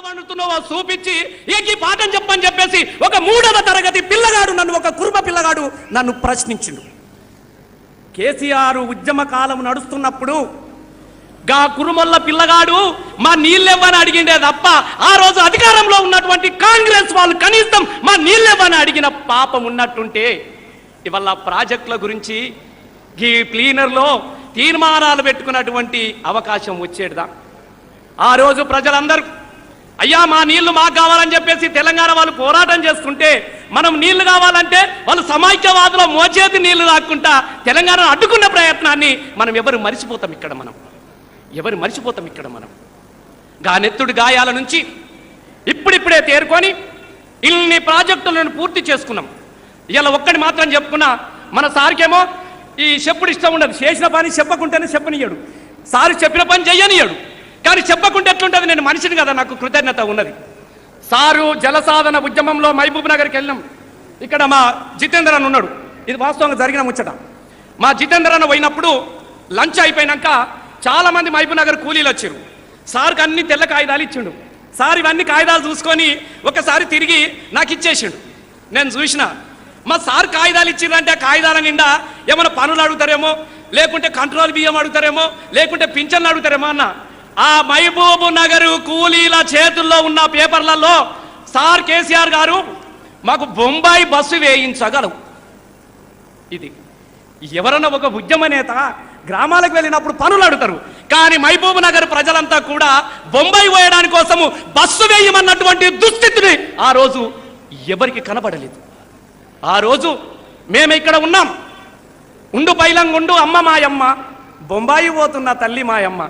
పండుతున్నావో చూపించి ఈ పాఠం చెప్పని చెప్పేసి ఒక 3వ తరగతి పిల్లగాడు నన్ను, ఒక కుర్మ పిల్లగాడు నన్ను ప్రశ్నించిండు. కేసీఆర్ ఉద్యమ కాలం నడుస్తున్నప్పుడు గా కురుమల్ల పిల్లగాడు మా నీళ్ళెవ్వని అడిగిండే తప్ప ఆ రోజు అధికారంలో ఉన్నటువంటి కాంగ్రెస్ వాళ్ళు కనీసం మా నీళ్ళెవ్వని అడిగిన పాపం ఉన్నట్టుంటే ఇవాళ ప్రాజెక్టుల గురించి ఈ క్లీనర్లో తీర్మానాలు పెట్టుకున్నటువంటి అవకాశం వచ్చేదా? ఆ రోజు ప్రజలందరూ అయ్యా మా నీళ్లు మాకు కావాలని చెప్పేసి తెలంగాణ వాళ్ళు పోరాటం చేస్తుంటే మనం నీళ్లు కావాలంటే వాళ్ళు సమైక్యవాదులో మోచేతి నీళ్లు రాకుండా తెలంగాణను అడ్డుకున్న ప్రయత్నాన్ని మనం ఎవరు మరిచిపోతాం ఇక్కడ మనం గానెత్తుడి గాయాల నుంచి ఇప్పుడిప్పుడే తేరుకొని ఇన్ని ప్రాజెక్టులను పూర్తి చేసుకున్నాం. ఇలా ఒక్కడి మాత్రం చెప్పుకున్నా మన సార్కేమో ఈ చెప్పుడు ఇష్టం ఉండదు. చేసిన పని చెప్పకుంటేనే చెప్పనియ్యడు, సారు చెప్పిన పని చెయ్యనియ్యడు. కానీ చెప్పకుంటే ఎట్లుంటుంది? నేను మనిషిని కదా, నాకు కృతజ్ఞత ఉన్నది. సారు జలసాధన ఉద్యమంలో మహబూబ్ నగర్కి వెళ్ళినాం. ఇక్కడ మా జితేందర్ అన్న ఉన్నాడు, ఇది వాస్తవంగా జరిగిన ముచ్చట. మా జితేందర్ అన్న పోయినప్పుడు లంచ్ అయిపోయినాక చాలా మంది మహబూబ్ నగర్ కూలీలు వచ్చారు. సార్కి అన్ని తెల్ల కాగితాలు ఇచ్చిండు. సార్ ఇవన్నీ కాగితాలు చూసుకొని ఒకసారి తిరిగి నాకు ఇచ్చేసిండు. నేను చూసిన మా సార్ కాగితాలు ఇచ్చిందంటే ఆ కాగితాల నిండా ఏమైనా పనులు అడుగుతారేమో, లేకుంటే కంట్రోల్ బియ్యం అడుగుతారేమో, లేకుంటే పింఛన్లు అడుగుతారేమో అన్న. ఆ మహబూబ్ నగర్ కూలీల చేతుల్లో ఉన్న పేపర్లలో సార్ కేసీఆర్ గారు మాకు బొంబాయి బస్సు వేయించగలవు. ఇది ఎవరన్నా ఒక ఉద్యమ నేత గ్రామాలకు వెళ్ళినప్పుడు పనులు అడుగుతారు, కానీ మహబూబ్ నగర్ ప్రజలంతా కూడా బొంబాయి పోయడానికి కోసము బస్సు వేయమన్నటువంటి దుస్థితిని ఆ రోజు ఎవరికి కనబడలేదు. ఆ రోజు మేము ఇక్కడ ఉన్నాం, ఉండు పైలంగుండు అమ్మ మాయమ్మ, బొంబాయి పోతున్న తల్లి మాయమ్మ,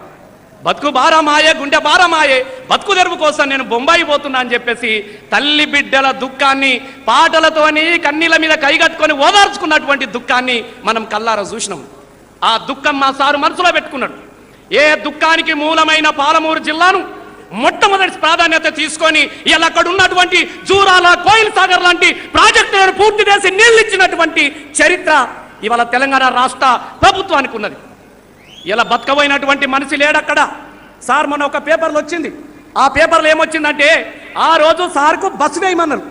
బతుకు బారమాయే గుండె బారమాయే, బతుకు తెరువు కోసం నేను బొంబాయి పోతున్నా అని చెప్పేసి తల్లి బిడ్డల దుఃఖాన్ని పాటలతోని కన్నీళ్ళ మీద కైగట్టుకొని ఓదార్చుకున్నటువంటి దుఃఖాన్ని మనం కల్లారా చూసినాం. ఆ దుఃఖం మా సారు మనసులో పెట్టుకున్నాడు. ఏ దుఃఖానికి మూలమైన పాలమూరు జిల్లాను మొట్టమొదటి ప్రాధాన్యత తీసుకొని ఇలా అక్కడ ఉన్నటువంటి జూరాల, కోయిల్ సాగర్ లాంటి ప్రాజెక్టులను పూర్తి చేసి నీళ్ళు ఇచ్చినటువంటి చరిత్ర ఇవాళ తెలంగాణ రాష్ట్ర ప్రభుత్వానికి ఉన్నది. ఇలా బతకబోయినటువంటి మనిషి లేడక్కడ. సార్ మొన్న ఒక పేపర్లో వచ్చింది, ఆ పేపర్లో ఏమొచ్చిందంటే ఆ రోజు సార్కు బస్సు వేయమన్నారు.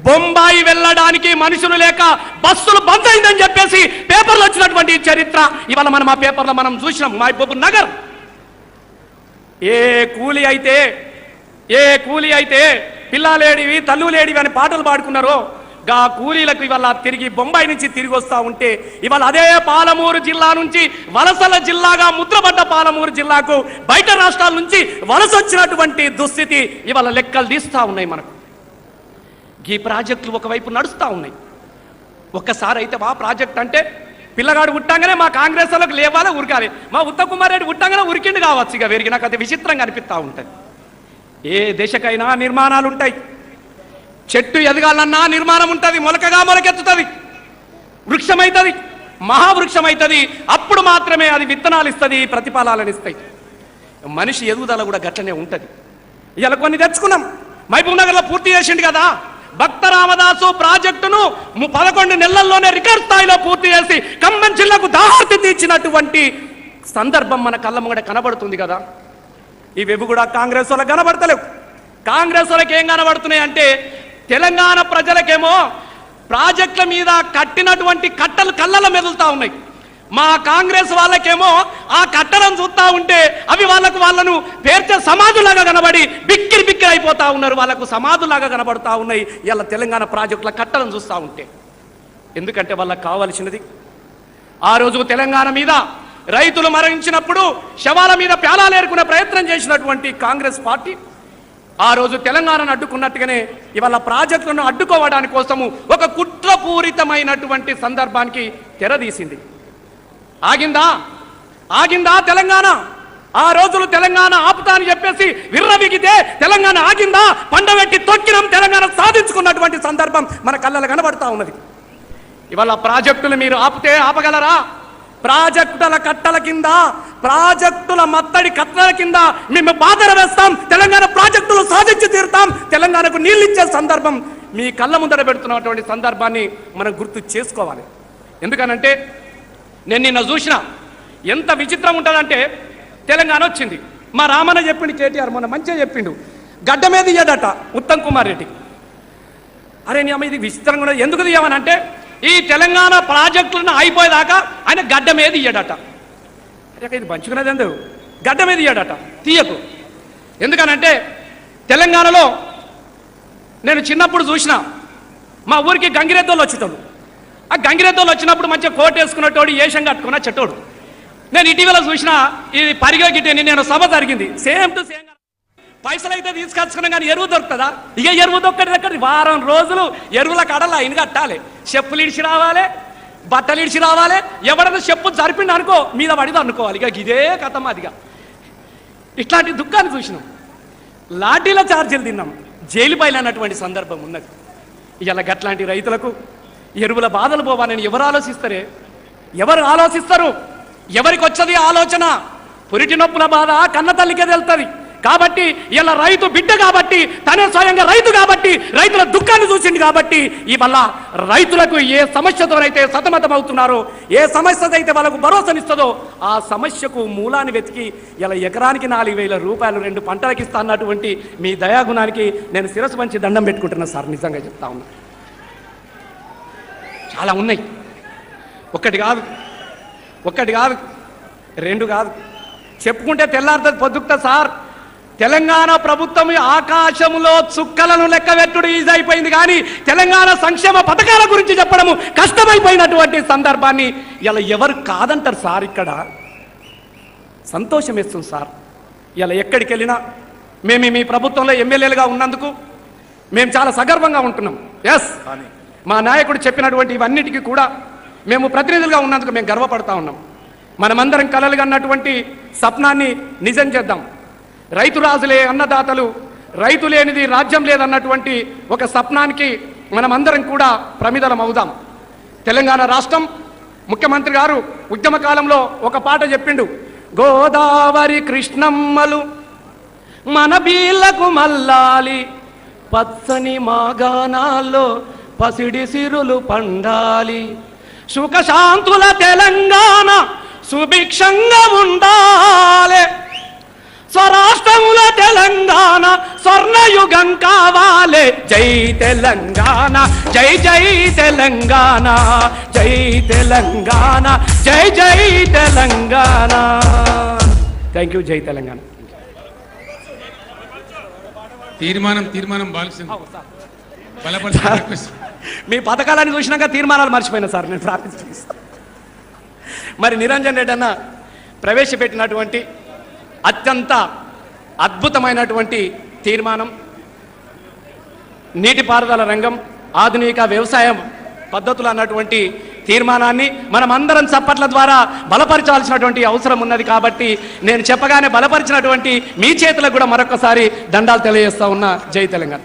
బొంబాయి వెళ్ళడానికి మనుషులు లేక బస్సులు బంద్ అయిందని చెప్పేసి పేపర్లో వచ్చినటువంటి చరిత్ర ఇవాళ మనం ఆ పేపర్లో మనం చూసినాం. మహబూబ్ నగర్ ఏ కూలీ అయితే పిల్లలేడివి తల్లులేడివి అని పాటలు పాడుకున్నారో గా కూలీలకు ఇవాళ తిరిగి బొంబాయి నుంచి తిరిగి వస్తూ ఉంటే ఇవాళ అదే పాలమూరు జిల్లా నుంచి వలసల జిల్లాగా ముద్రపడ్డ పాలమూరు జిల్లాకు బయట రాష్ట్రాల నుంచి వలస వచ్చినటువంటి దుస్థితి ఇవాళ లెక్కలు తీస్తూ ఉన్నాయి. మనకు ఈ ప్రాజెక్టులు ఒకవైపు నడుస్తూ ఉన్నాయి. ఒక్కసారి అయితే మా ప్రాజెక్ట్ అంటే పిల్లగాడు ఉట్టంగానే మా కాంగ్రెస్ వాళ్ళకి లేవాలా ఉరకాలి, మా ఉత్తమ్ కుమార్ రెడ్డి ఉట్టంగానే ఉరికిండు కావచ్చు. ఇక వీరికి నాకు అది విచిత్రంగా అనిపిస్తూ ఉంటుంది. ఏ దశకైనా నిర్మాణాలు ఉంటాయి. చెట్టు ఎదగాలన్నా నిర్మాణం ఉంటుంది, మొలకగా మొలకెత్తుతుంది, వృక్షమవుతుంది, మహావృక్షమవుతుంది. అప్పుడు మాత్రమే అది విత్తనాలు ఇస్తుంది, ప్రతిఫలాలను ఇస్తాయి. మనిషి ఎదుగుదల కూడా గట్లనే ఉంటుంది. ఇలా కొన్ని తెచ్చుకున్నాం. మహబూబ్ నగర్లో పూర్తి చేసిండు కదా భక్త రామదాసు ప్రాజెక్టును 11 నెలల్లోనే రికార్డ్ స్థాయిలో పూర్తి చేసి ఖమ్మం జిల్లాకు దాహార్తి తీర్చినటువంటి సందర్భం మన కళ్ళ ముంగడ కనబడుతుంది కదా. ఇవేవి కూడా కాంగ్రెస్ వాళ్ళకి కనబడతలేవు. కాంగ్రెస్ వాళ్ళకి ఏం కనబడుతున్నాయి అంటే తెలంగాణ ప్రజలకేమో ప్రాజెక్టుల మీద కట్టినటువంటి కట్టలు కళ్ళలో మెదులుతా ఉన్నాయి. మా కాంగ్రెస్ వాళ్ళకేమో ఆ కట్టలను చూస్తూ ఉంటే అవి వాళ్ళను పేర్చే సమాధులాగా కనబడి బిక్కిరి అయిపోతా ఉన్నారు. వాళ్ళకు సమాధులాగా కనబడుతూ ఉన్నాయి ఇలా తెలంగాణ ప్రాజెక్టుల కట్టలను చూస్తూ ఉంటే. ఎందుకంటే వాళ్ళకు కావాల్సినది ఆ రోజు తెలంగాణ మీద రైతులు మరణించినప్పుడు శవాల మీద ప్యాలాలు ఏరుకునే ప్రయత్నం చేసినటువంటి కాంగ్రెస్ పార్టీ ఆ రోజు తెలంగాణను అడ్డుకున్నట్టుగానే ఇవాళ ప్రాజెక్టులను అడ్డుకోవడానికి కోసము ఒక కుట్రపూరితమైనటువంటి సందర్భానికి తెరదీసింది. ఆగిందా తెలంగాణ? ఆ రోజులు తెలంగాణ ఆపుతా అని చెప్పేసి విర్రవిగితే తెలంగాణ ఆగిందా? పండబెట్టి తొక్కినం, తెలంగాణ సాధించుకున్నటువంటి సందర్భం మన కళ్ళలో కనబడతా ఉన్నది. ఇవాళ ప్రాజెక్టులు మీరు ఆపగలరా? ప్రాజెక్టుల కట్టల కింద, ప్రాజెక్టుల మత్తడి కట్టల కింద మేము బాధర వేస్తాం, తెలంగాణ ప్రాజెక్టులు సాధించి తీరుతాం, తెలంగాణకు నీళ్ళు ఇచ్చే సందర్భం మీ కళ్ళ ముందర పెడుతున్నటువంటి సందర్భాన్ని మనం గుర్తు చేసుకోవాలి. ఎందుకనంటే నేను నిన్న చూసిన ఎంత విచిత్రం ఉంటుందంటే తెలంగాణ వచ్చింది. మా రామన్న చెప్పిండు, కేటీఆర్ మొన్న మంచిగా చెప్పిండు. గడ్డ మీద ఇయ్యడట ఉత్తమ్ కుమార్ రెడ్డి. అరే నీ అమ్మ ఇది విచిత్రంగా ఉన్నది, ఎందుకు తీయమనంటే ఈ తెలంగాణ ప్రాజెక్టులను అయిపోయేదాకా ఆయన గడ్డ మీద ఇయ్యడట. అరే ఇది పంచుకునేది ఎందుకు, గడ్డ మీద ఇయ్యడట, తీయకు. ఎందుకనంటే తెలంగాణలో నేను చిన్నప్పుడు చూసిన మా ఊరికి గంగిరెద్దోళ్ళు వచ్చేటోడు. ఆ గంగిరెద్దోళ్ళు వచ్చినప్పుడు మంచిగా కోట్ వేసుకున్నటోడు, ఏషం కట్టుకున్న చెట్టోడు. నేను ఇటీవల చూసిన ఇది పరిగె గిట్టని నేను సభ జరిగింది, సేమ్ టు సేమ్. పైసలు అయితే తీసుకొచ్చుకున్నాం కానీ ఎరువు దొరుకుతుందా? ఇక ఎరువు దొక్కటి వారం రోజులు ఎరువుల కడలా ఇన్ని కట్టాలి, చెప్పులు ఇడిచి రావాలి, బట్టలు ఇడిచి రావాలి. ఎవడన్నా చెప్పు జరిపిండి అనుకో మీద పడిది అనుకోవాలి. ఇక ఇదే కథ మాదిగా. ఇట్లాంటి దుఃఖాన్ని చూసినాం, లాఠీల ఛార్జీలు తిన్నాం, జైలు బయలైనటువంటి సందర్భం ఉన్నది. ఇలా గట్లాంటి రైతులకు ఎరువుల బాధలు పోవాలని ఎవరు ఆలోచిస్తారే? ఎవరు ఆలోచిస్తారు? ఎవరికి వచ్చేది ఆలోచన? పురిటి నొప్పుల బాధ కన్న తల్లికే తెలుస్తుంది. కాబట్టి ఇలా రైతు బిడ్డ కాబట్టి, తనే స్వయంగా రైతు కాబట్టి, రైతుల దుఃఖాన్ని చూసింది కాబట్టి ఇవల్ల రైతులకు ఏ సమస్యతోనైతే సతమతం అవుతున్నారో, ఏ సమస్య అయితే వాళ్ళకు భరోసానిస్తుందో ఆ సమస్యకు మూలాన్ని వెతికి ఇలా ఎకరానికి 4,000 రూపాయలు 2 పంటలకు ఇస్తా అన్నటువంటి మీ దయాగుణానికి నేను శిరస్సు వంచి దండం పెట్టుకుంటున్నా సార్. నిజంగా చెప్తా ఉన్నా, చాలా ఉన్నాయి. ఒక్కటి కాదు, 2 కాదు, చెప్పుకుంటే తెల్లారుతుంది పొద్దుకుతా సార్. తెలంగాణ ప్రభుత్వం ఆకాశంలో చుక్కలను లెక్కబెట్టుడు ఈజీ అయిపోయింది, కానీ తెలంగాణ సంక్షేమ పథకాల గురించి చెప్పడము కష్టమైపోయినటువంటి సందర్భాన్ని ఇలా ఎవరు కాదంటారు సార్. ఇక్కడ సంతోషం వేస్తుంది సార్. ఇలా ఎక్కడికి వెళ్ళినా మేము మీ ప్రభుత్వంలో ఎమ్మెల్యేలుగా ఉన్నందుకు మేము చాలా సగర్వంగా ఉంటున్నాం. ఎస్, మా నాయకుడు చెప్పినటువంటి ఇవన్నిటికీ కూడా మేము ప్రతినిధులుగా ఉన్నందుకు మేము గర్వపడతా ఉన్నాం. మనమందరం కలలుగా అన్నటువంటి స్వప్నాన్ని నిజం చేద్దాం. రైతు రాజులే అన్నదాతలు, రైతు లేనిది రాజ్యం లేదన్నటువంటి ఒక స్వప్నానికి మనమందరం కూడా ప్రమిదలం అవుదాం. తెలంగాణ రాష్ట్రం ముఖ్యమంత్రి గారు ఉద్యమ కాలంలో ఒక పాట చెప్పిండు, గోదావరి కృష్ణమ్మలు మన బీళ్లకు మల్లాలి, పచ్చని మాగాణాల్లో పసిడి సిరులు పండాలి, సుఖశాంతుల తెలంగాణ సుభిక్షంగా ఉండాలి, స్వరాష్ట్రముల తెలంగాణ స్వర్ణయుగం కావాలి. జై తెలంగాణ, జై జై తెలంగాణ, జై తెలంగాణ, జై జై తెలంగాణ. Thank you. జై తెలంగాణ. తీర్మానం బాల్సింది. మీ పథకాలని చూసినాక తీర్మానాలు మర్చిపోయినా సార్ నేను ప్రార్థిస్తాను. మరి నిరంజన్ రెడ్డి అన్న ప్రవేశపెట్టినటువంటి అత్యంత అద్భుతమైనటువంటి తీర్మానం, నీటిపారుదల రంగం, ఆధునిక వ్యవసాయ పద్ధతులు అన్నటువంటి తీర్మానాన్ని మనం అందరం చప్పట్ల ద్వారా బలపరచాల్సినటువంటి అవసరం ఉన్నది. కాబట్టి నేను చెప్పగానే బలపరిచినటువంటి మీ చేతులకు కూడా మరొకసారి దండాలు తెలియజేస్తా ఉన్నా. జై తెలంగాణ.